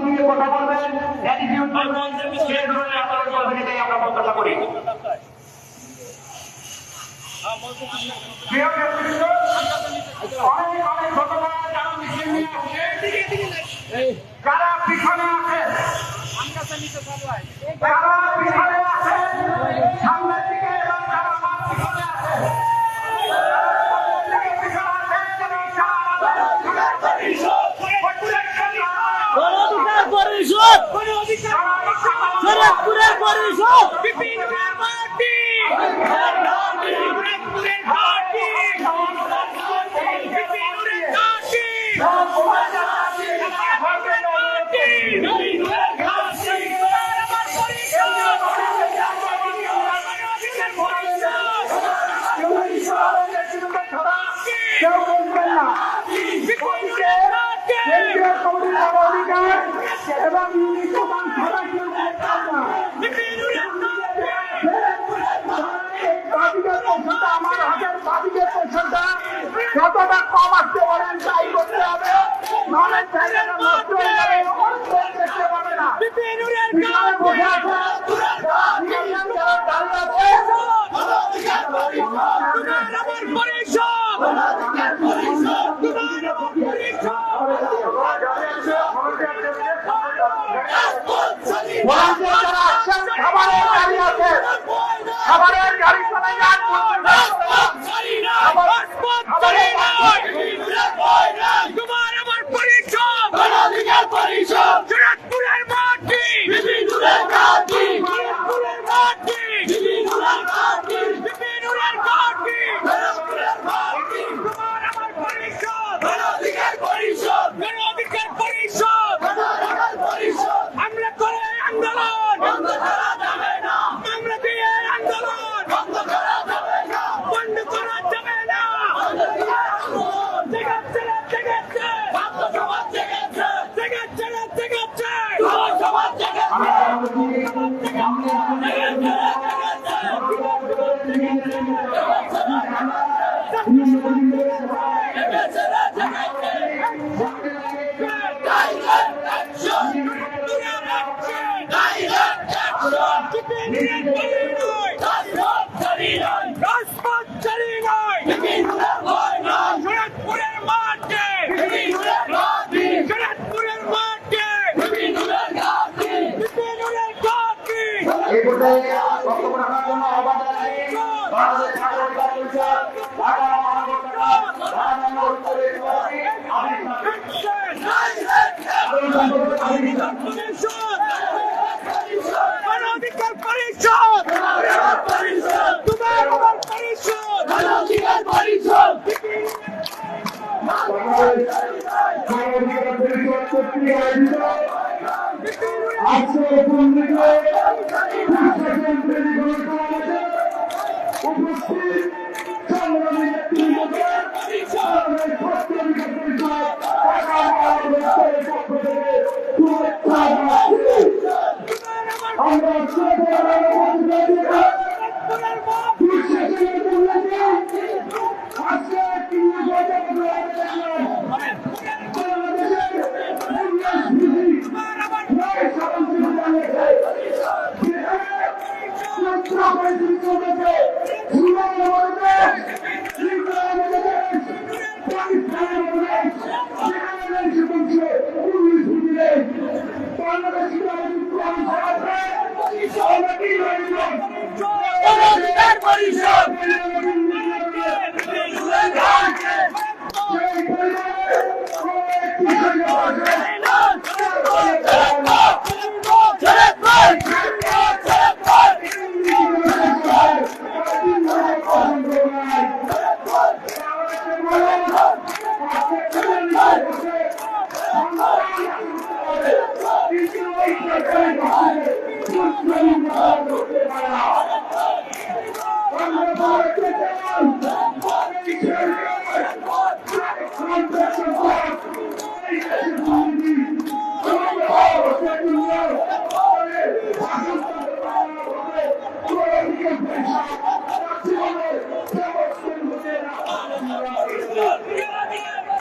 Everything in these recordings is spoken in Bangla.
দিয়ে কথা বলবেন, অ্যাটিটিউড বলবেন, সে ধরনের আচরণ করবেন, এটাই আমরা প্রত্যাশা করি। অনেক অনেক ঘটনা যারা মিছিল নিয়ে আসছে, যারা পিছনে আছে, যারা পিছনে আছে সামনের দিকে এবং যারা আমার পিছনে আছে, কেউ বলবেন না এবং আমার হাতের বাদিকের পয়সাটা যতটা কম আসতে পারেন তাই করতে হবে, নাহলে জায়গাটা নষ্ট হয়ে যাবে, দেখতে পাবে না। বসে আছে খাবারের গাড়ি আছে, খাবারের গাড়ি চলে যান, বক্তব্য রাখার জন্য আহ্বান জানাচ্ছি বাংলাদেশ নাগরিক পরিষদ ঢাকা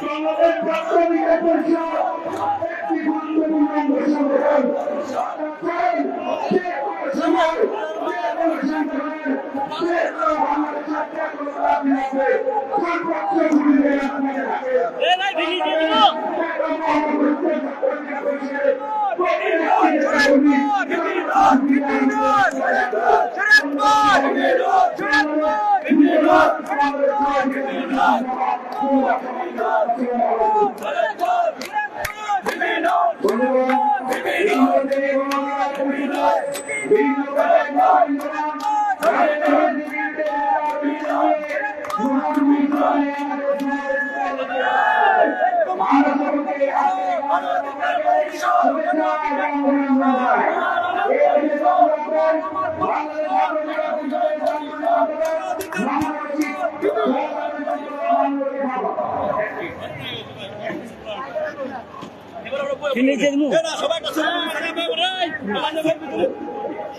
বাংলাদেশ প্রাথমিক পরিষদ একটি গুরুত্বপূর্ণ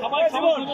সবাই